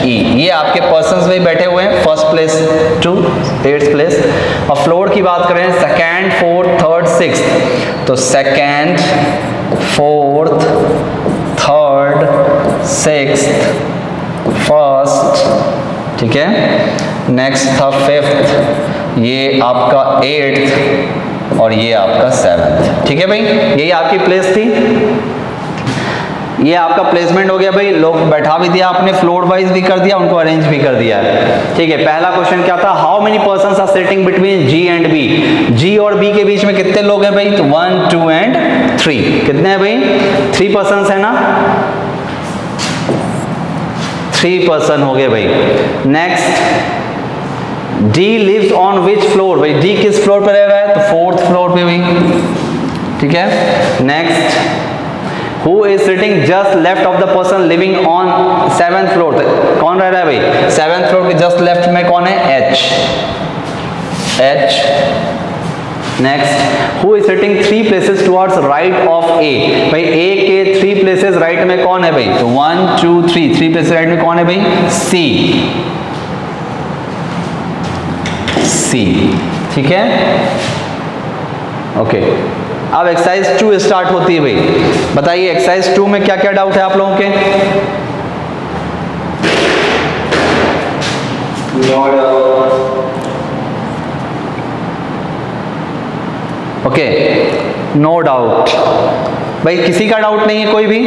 ये आपके पर्सन्स में बैठे हुए हैं, first place to 8th place. और फ्लोर की बात करें, सेकेंड, फोर्थ, थर्ड, सिक्स्थ, तो second, fourth, third, sixth, first, ठीक है, नेक्स्ट था फिफ्थ, ये आपका 8th और ये आपका 7th। ठीक है भाई, यही आपकी प्लेस थी। ये आपका प्लेसमेंट हो गया भाई, लोग बैठा भी दिया आपने, फ्लोर वाइज भी कर दिया, उनको अरेंज भी कर दिया है। ठीक है, पहला क्वेश्चन क्या था, how many persons are sitting between G and B। G और B के बीच में कितने लोग हैं भाई, तो 1, 2 एंड 3। कितने हैं भाई, 3 पर्सन्स है ना, 3 पर्सन हो गए भाई। Next, D lives on which floor, भाई D किस फ्लोर पर रह रहा है, तो 4th फ्लोर पे भाई। ठीक है, next, Who is sitting just left of the person living on 7th floor, कौन रह रहा है भाई, 7th फ्लोर के जस्ट लेफ्ट में कौन है, H। Next, who is sitting 3 places towards right of A, भाई A के 3 places राइट में कौन है भाई, तो 1, 2, 3 places राइट में कौन है भाई, C। ठीक है, ओके। अब एक्सरसाइज 2 स्टार्ट होती है भाई। बताइए एक्सरसाइज 2 में क्या क्या डाउट है आप लोगों के, ओके, नो डाउट। भाई किसी का डाउट नहीं है कोई भी,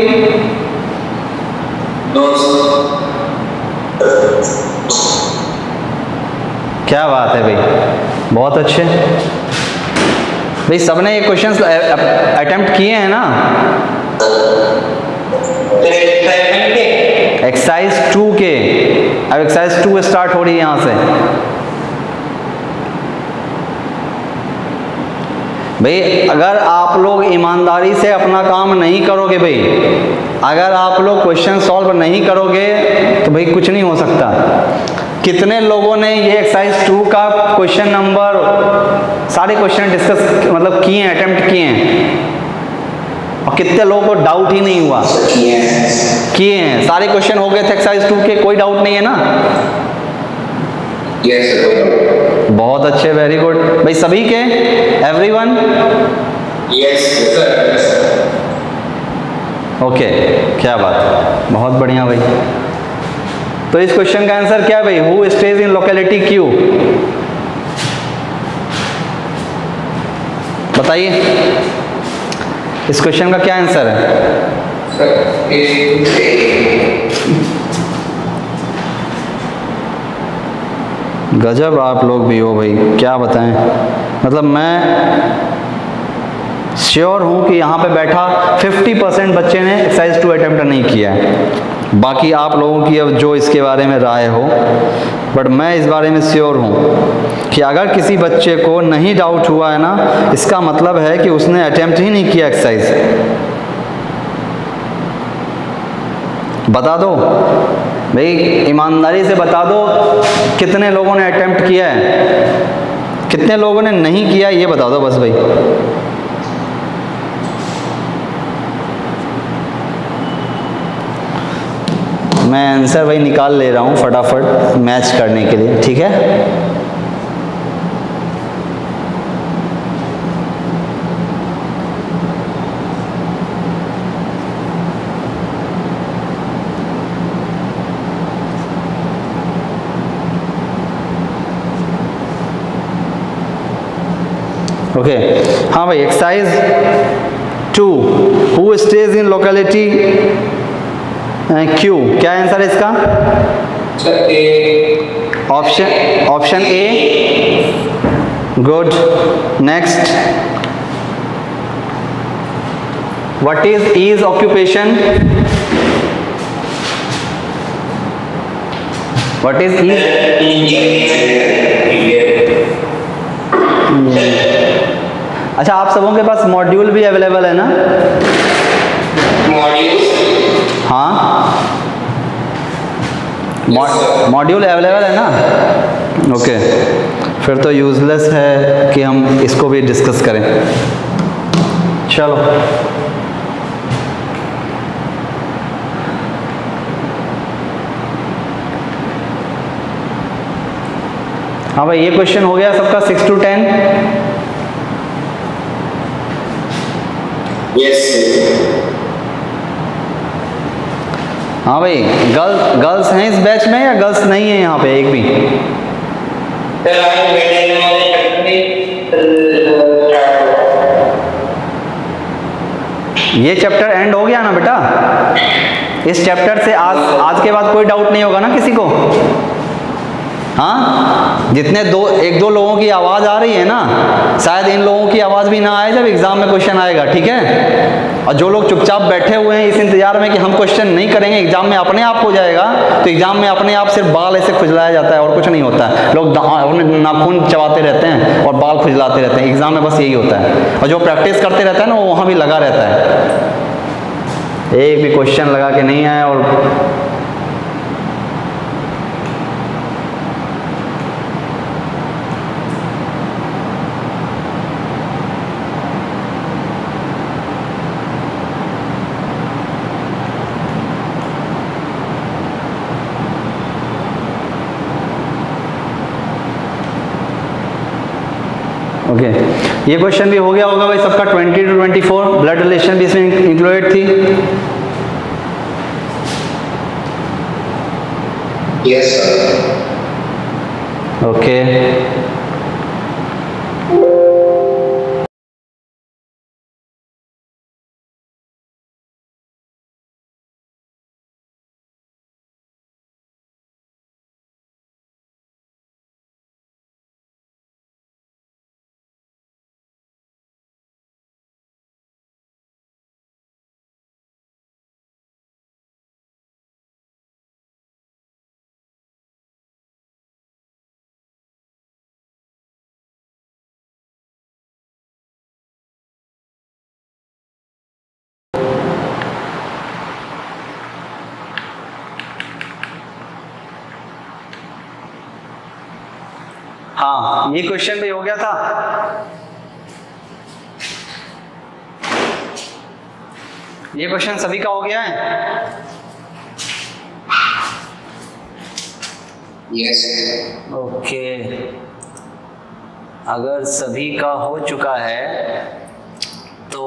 क्या बात है भाई, बहुत अच्छे भाई, सबने ये क्वेश्चंस अटेम्प्ट किए हैं ना। एक्सरसाइज 2 के, अब एक्सरसाइज 2 स्टार्ट हो रही है यहां से भाई। अगर आप लोग ईमानदारी से अपना काम नहीं करोगे भाई, अगर आप लोग क्वेश्चन सॉल्व नहीं करोगे तो भाई कुछ नहीं हो सकता। कितने लोगों ने ये एक्सरसाइज 2 का क्वेश्चन नंबर, सारे क्वेश्चन डिस्कस मतलब किए हैं, अटेम्प्ट किए हैं, और कितने लोगों को डाउट ही नहीं हुआ, किए हैं, सारे क्वेश्चन हो गए थे एक्सरसाइज 2 के, कोई डाउट नहीं है ना। यस सर, बहुत अच्छे, वेरी गुड भाई, सभी के, एवरीवन, यस सर, ओके, क्या बात है, बहुत बढ़िया भाई। तो इस क्वेश्चन का आंसर क्या है भाई, who stays in locality Q, बताइए इस क्वेश्चन का क्या आंसर है। गजब आप लोग भी हो भाई, क्या बताएं, मतलब मैं श्योर हूं कि यहाँ पे बैठा 50% बच्चे ने एक्सरसाइज 2 अटेम्प्ट नहीं किया है। बाकी आप लोगों की अब जो इसके बारे में राय हो, बट मैं इस बारे में श्योर हूँ कि अगर किसी बच्चे को नहीं डाउट हुआ है ना, इसका मतलब है कि उसने अटेम्प्ट ही नहीं किया एक्सरसाइज। बता दो भाई, ईमानदारी से बता दो कितने लोगों ने अटेम्प्ट किया है, कितने लोगों ने नहीं किया, ये बता दो बस भाई। मैं आंसर भाई निकाल ले रहा हूँ फटाफट मैच करने के लिए, ठीक है। ओके, हाँ भाई, exercise 2, who stays in locality Q, क्या आंसर है इसका, option A, good. Next, what is his occupation, what is his, अच्छा आप सबों के पास मॉड्यूल भी अवेलेबल है ना, हाँ मॉड्यूल अवेलेबल है ना, ओके फिर तो यूजलेस है कि हम इसको भी डिस्कस करें। चलो हाँ भाई, ये क्वेश्चन हो गया सबका 6 to 10। Yes. हाँ भाई, गर्ल्स हैं इस बैच में या गर्ल्स नहीं है यहाँ पे एक भी? Sir, I am waiting on the chapter ये चैप्टर एंड हो गया ना बेटा? इस चैप्टर से आज के बाद कोई डाउट नहीं होगा ना किसी को? हाँ, जितने एक दो लोगों की आवाज़ आ रही है ना, शायद इन लोगों की आवाज़ भी ना आए जब एग्ज़ाम में क्वेश्चन आएगा, ठीक है? और जो लोग चुपचाप बैठे हुए हैं इस इंतजार में कि हम क्वेश्चन नहीं करेंगे, एग्ज़ाम में अपने आप हो जाएगा, तो एग्ज़ाम में अपने आप सिर्फ बाल ऐसे खुजलाया जाता है और कुछ नहीं होता है। लोग अपने नाखून चबाते रहते हैं और बाल खुजलाते रहते हैं, एग्ज़ाम में बस यही होता है। और जो प्रैक्टिस करते रहता है ना, वो वहाँ भी लगा रहता है। एक भी क्वेश्चन लगा के नहीं आए और ओके, ये क्वेश्चन भी हो गया होगा भाई सबका 20 to 24। ब्लड रिलेशन भी इसमें इंक्लूडेड थी। Yes, sir. ओके, हाँ ये क्वेश्चन भी हो गया था। ये क्वेश्चन सभी का हो गया है? Yes, sir. ओके, अगर सभी का हो चुका है तो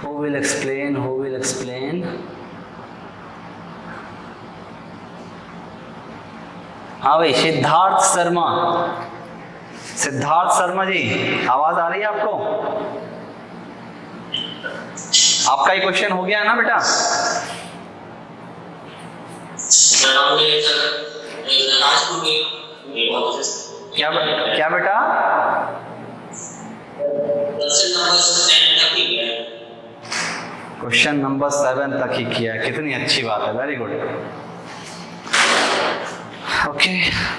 who will explain? हाँ भाई, सिद्धार्थ शर्मा जी, आवाज आ रही है आपको? आपका ये क्वेश्चन हो गया है ना बेटा? क्या बेटा? क्वेश्चन नंबर 7 तक ही किया है, कितनी अच्छी बात है, वेरी गुड। ओके,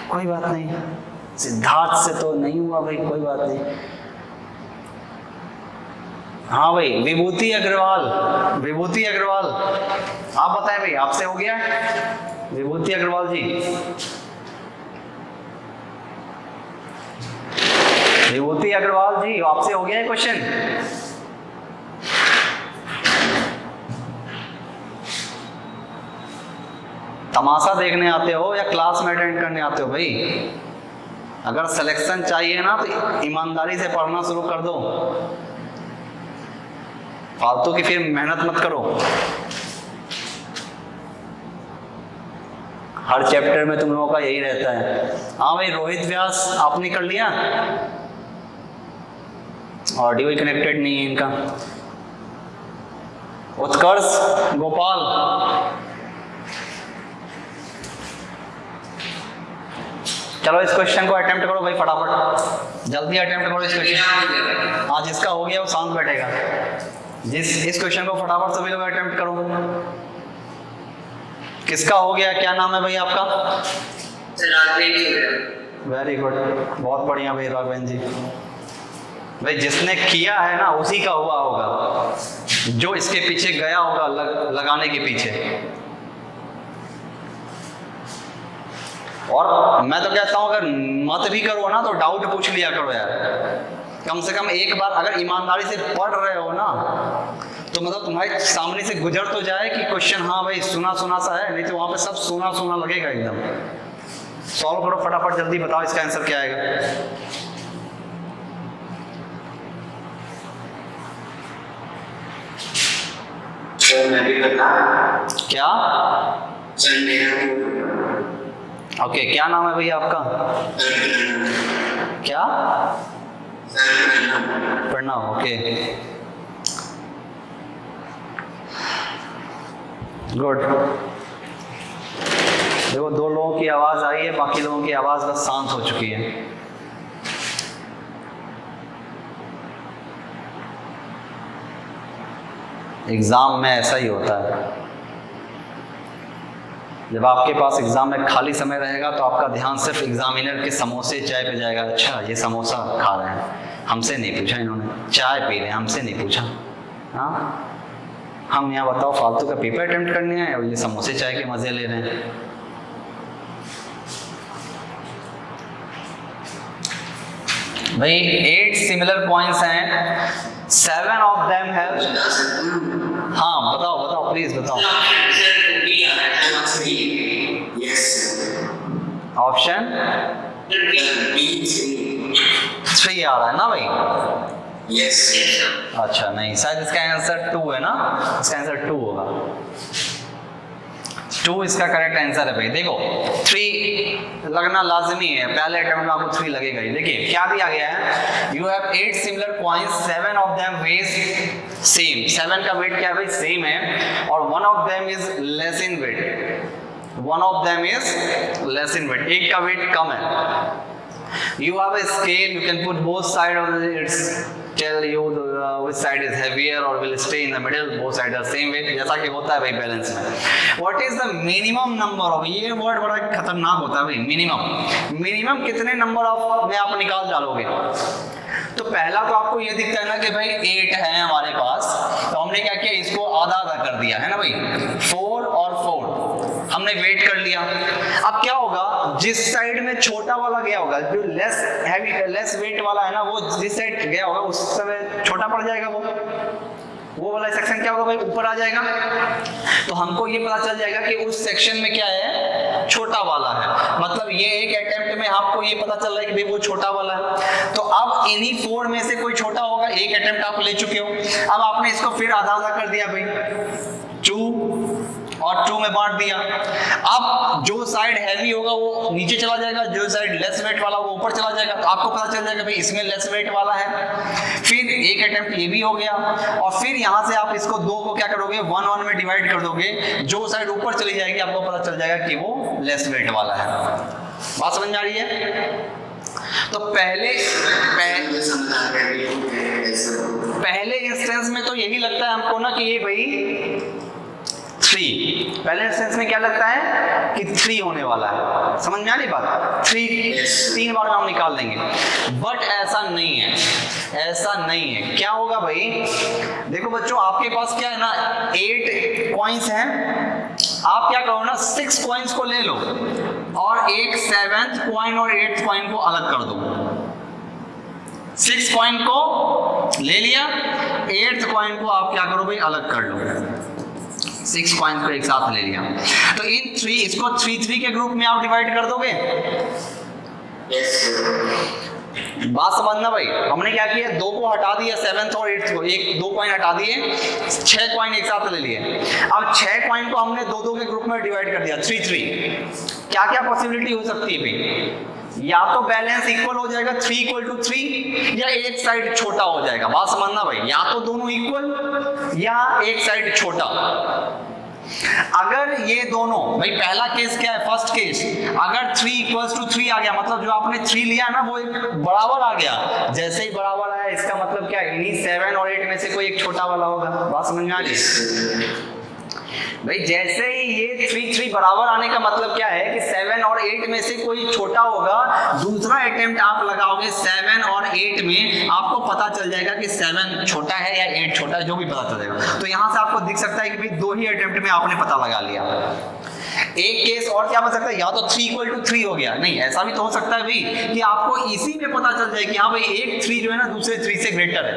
कोई बात नहीं, सिद्धार्थ से तो नहीं हुआ भाई, कोई बात नहीं। हाँ भाई, विभूति अग्रवाल, आप बताएं भाई, आपसे हो गया? विभूति अग्रवाल जी, आपसे हो गया है क्वेश्चन? तमाशा देखने आते हो या क्लास में अटेंड करने आते हो भाई? अगर सिलेक्शन चाहिए ना तो ईमानदारी से पढ़ना शुरू कर दो, फालतू की फिर मेहनत मत करो। हर चैप्टर में तुम लोगों का यही रहता है। हाँ भाई, रोहित व्यास आपने कर लिया? ऑडियो ही कनेक्टेड नहीं है इनका। उत्कर्ष गोपाल, चलो इस क्वेश्चन को अटेम्प्ट करो भाई, फटाफट जल्दी अटेम्प्ट करो इस क्वेश्चन। हाँ, जिसका हो गया वो शांत बैठेगा। इस क्वेश्चन को फटाफट सभी लोग अटेम्प्ट करो। किसका हो गया, क्या नाम है भाई आपका? वेरी गुड, बहुत बढ़िया भाई राघवेंद्र जी। भाई जिसने किया है ना उसी का हुआ होगा, जो इसके पीछे गया होगा लगाने के पीछे। और मैं तो कहता हूँ अगर मत भी करो ना तो डाउट पूछ लिया करो यार, कम से कम एक बार अगर ईमानदारी से पढ़ रहे हो ना तो मतलब तुम्हारे सामने से गुजर तो जाए कि क्वेश्चन हाँ भाई सुना सुना सा है, नहीं तो वहां पे सब सुना सुना लगेगा एकदम। सॉल्व करो फटाफट, जल्दी बताओ इसका आंसर क्या आएगा। क्या? ओके, क्या नाम है भैया आपका? क्या? प्रणव। Okay good. देखो 2 लोगों की आवाज आई है, बाकी लोगों की आवाज बस शांत हो चुकी है। एग्जाम में ऐसा ही होता है, जब आपके पास एग्जाम में खाली समय रहेगा तो आपका ध्यान सिर्फ एग्जामिनर के समोसे चाय पे जाएगा। अच्छा ये समोसा खा रहे हैं, हमसे नहीं पूछा इन्होंने, चाय पी रहे हैं, हमसे नहीं पूछा। हाँ हम यहाँ बताओ फालतू का पेपर अटेम्प्ट करने आए और ये समोसे चाय के मजे ले रहे हैं। भाई 8 सिमिलर पॉइंट्स हैं, 7 ऑफ देम हैव। हाँ बताओ बताओ प्लीज बताओ। ऑप्शन 3 आ रहा है ना भाई? Yes. अच्छा नहीं, शायद इसका आंसर 2 है ना, इसका आंसर 2 होगा। 2 इसका करेक्ट आंसर है भाई। देखो 3 लगना लाजमी है, पहले अटेम्प्ट में आपको 3 लगेगा ही। देखिए क्या दिया गया है, you have 8 similar points, 7 of them weight same. 7 का वेट क्या है भाई? सेम है, और 1 of them is less in weight. 1 of them is less in weight, एक का वेट कम है। You have a scale, you can put both sides of it, tell you which side is heavier or will stay in the middle, both sides are same weight, जैसा कि होता है भाई balance में। What is the minimum number of, ये word बड़ा खतरनाक होता है भाई, मिनिमम। मिनिमम कितने नंबर ऑफ में आप निकाल डालोगे? तो पहला तो आपको ये दिखता है ना कि भाई 8 है हमारे पास, तो हमने क्या किया, इसको आधा आधा कर दिया है ना भाई, 4 और 4 हमने वेट कर लिया। अब क्या होगा, जिस साइड में छोटा वाला गया होगा, जो लेस हैवी लेस वेट वाला है ना, वो जिस साइड गया होगा उस समय छोटा पड़ जाएगा, वो वाला सेक्शन क्या होगा भाई, ऊपर आ जाएगा। तो हमको ये पता चल जाएगा कि उस सेक्शन में क्या है, छोटा वाला है। मतलब ये एक अटेम्प्ट में आपको ये पता चल रहा है कि भाई वो छोटा वाला है। तो अब इन्हीं 4 में से कोई छोटा होगा, एक अटेम्प्ट आप ले चुके हो। अब आपने इसको फिर आधा आधा कर दिया भाई, 2 और 2 में बांट दिया। अब जो साइड हैवी होगा वो नीचे चला जाएगा, जो साइड लेस वेट वाला वो ऊपर चला जाएगा। तो आपको पता चल जाएगा भाई इसमें लेस वेट वाला है। फिर एक अटेम्प्ट ये भी हो गया, और फिर यहाँ से आप इसको 2 को क्या करोगे, 1 में डिवाइड कर दोगे। जो साइड ऊपर चली जाएगी आपको पता चल जाएगा कि वो लेस वेट वाला है। बात समझ में आ रही है? तो पहले इंस्टेंस में तो यही लगता है हमको ना कि ये भाई 3, पहले इंस्टेंस में क्या लगता है कि 3 होने वाला है। समझ में आ रही बात? 3 बार हम निकाल देंगे, बट ऐसा नहीं है, ऐसा नहीं है। क्या होगा भाई, देखो बच्चों आपके पास क्या है ना, 8 कॉइन्स हैं। आप क्या करो ना, 6 कॉइन्स को ले लो और एक 7th कॉइन और 8th कॉइन को अलग कर दो। 6 कॉइन को ले लिया, 8th कॉइन को आप क्या करो भाई, अलग कर लो। 6 कॉइन्स को एक साथ ले लिया, तो इन 3 इसको 3 के ग्रुप में आप डिवाइड कर दोगे। बात समझना भाई, हमने क्या किया, 2 को हटा दिया, 7th और 8th को, 2 कॉइन हटा दिए, 6 कॉइन एक साथ ले लिए। अब 6 कॉइन को हमने 2 के ग्रुप में डिवाइड कर दिया, 3। क्या क्या पॉसिबिलिटी हो सकती है भाई, या तो बैलेंस इक्वल हो जाएगा 3 या एक साइड छोटा हो जाएगा। बात समझना भाई, या तो दोनों इक्वल या एक साइड छोटा। अगर ये दोनों, भाई पहला केस क्या है, फर्स्ट केस, अगर 3 आ गया, मतलब जो आपने 3 लिया ना वो एक बराबर आ गया। जैसे ही बराबर आया इसका मतलब क्या है, इन्हीं 7 और 8 में से कोई एक छोटा वाला होगा। बात समझ में आ गई भाई? जैसे ही ये 3 बराबर आने का मतलब क्या है कि 7 और 8 में से कोई छोटा होगा। दूसरा अटेम्प्ट आप लगाओगे 7 और 8 में, आपको पता चल जाएगा कि 7 छोटा है या 8 छोटा है, जो भी पता चल जाएगा। तो यहाँ से आपको दिख सकता है कि भाई 2 ही अटेम्प्ट में आपने पता लगा लिया। एक केस और क्या बन सकता है, या तो 3 = 3 हो गया, नहीं ऐसा भी तो हो सकता है भाई कि आपको इसी में पता चल जाए कि हाँ भाई एक 3 जो है ना दूसरे 3 से ग्रेटर है।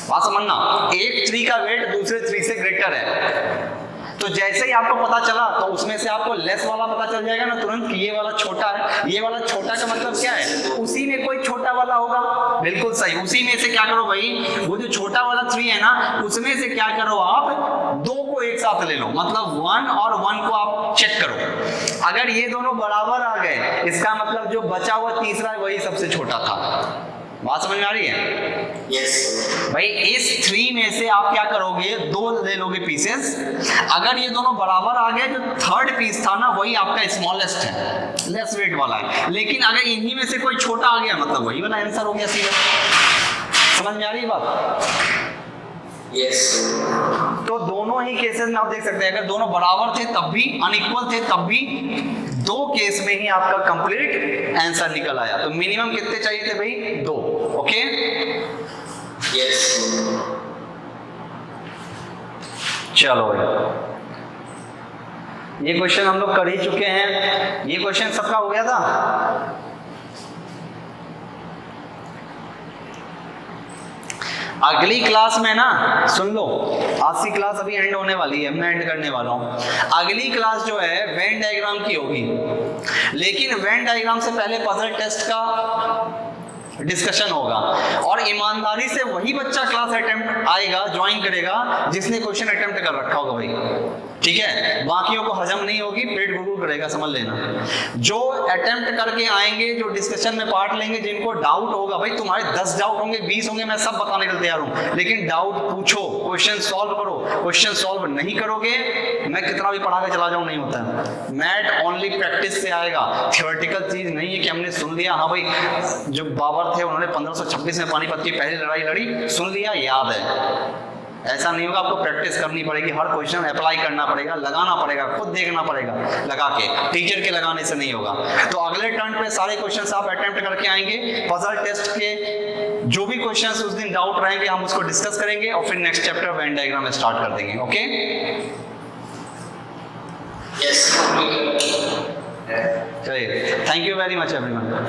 बात समझना, एक 3 का वेट दूसरे 3 से ग्रेटर है, तो जैसे ही आपको पता चला तो उसमें से आपको लेस वाला पता चल जाएगा ना तुरंत कि ये वाला छोटा है। ये वाला छोटा का मतलब क्या है, उसी में कोई छोटा वाला होगा। बिल्कुल सही, उसी में से क्या करो भाई, वो जो छोटा वाला 3 है ना उसमें से क्या करो आप 2 को एक साथ ले लो, मतलब 1 और 1 को आप चेक करो। अगर ये दोनों बराबर आ गए इसका मतलब जो बचा हुआ तीसरा है वही सबसे छोटा था। बात समझ में आ रही है? यस भाई इस 3 में से आप क्या करोगे, 2 ले लोगे पीसेस। अगर ये दोनों बराबर आ गए जो थर्ड पीस था ना वही आपका स्मॉलेस्ट है, लेस वेट वाला है। लेकिन अगर इन्हीं में से कोई छोटा आ गया मतलब वही वाला आंसर हो गया सीधा। समझ में आ रही है बात? यस तो दोनों ही केसेस में आप देख सकते हैं अगर दोनों बराबर थे तब भी, अनइक्वल थे तब भी, 2 केस में ही आपका कंप्लीट आंसर निकल आया। तो मिनिमम कितने चाहिए थे भाई, 2। ओके यस चलो भाई, ये क्वेश्चन हम लोग कर ही चुके हैं। ये क्वेश्चन सबका हो गया था। अगली क्लास में ना सुन लो, आज की क्लास अभी एंड होने वाली है, मैं एंड करने वाला हूं। अगली क्लास जो है वेन डायग्राम की होगी, लेकिन वेन डायग्राम से पहले पजल टेस्ट का डिस्कशन होगा। और ईमानदारी से वही बच्चा क्लास अटेम्प्ट आएगा, ज्वाइन करेगा जिसने क्वेश्चन अटेम्प्ट कर रखा होगा भाई, ठीक है? बाकियों को हजम नहीं होगी, पेट गुड़गुड़ करेगा, समझ लेना। जो अटेम्प्ट करके आएंगे, जो डिस्कशन में पार्ट लेंगे, जिनको डाउट होगा, भाई तुम्हारे 10 डाउट होंगे, 20 होंगे, मैं सब बताने के लिए तैयार हूं, लेकिन डाउट पूछो, क्वेश्चन सॉल्व करो। क्वेश्चन सॉल्व नहीं करोगे मैं कितना भी पढ़ा के चला जाऊं नहीं होता है। मैथ ओनली प्रैक्टिस से आएगा, थियोरेटिकल चीज नहीं है कि हमने सुन लिया हाँ भाई जो बाबर थे उन्होंने 1526 में पानीपत की पहली लड़ाई लड़ी, सुन लिया याद है, ऐसा नहीं होगा। आपको प्रैक्टिस करनी पड़ेगी, हर क्वेश्चन अप्लाई करना पड़ेगा, लगाना पड़ेगा, खुद देखना पड़ेगा लगा के, टीचर के लगाने से नहीं होगा। तो अगले टर्न पे सारे क्वेश्चन आप अटेम्प्ट करके आएंगे। पजल टेस्ट के जो भी क्वेश्चन उस दिन डाउट रहेंगे हम उसको डिस्कस करेंगे और फिर next chapter Venn diagram start कर देंगे। ओके यस चलिए, thank you very much everyone.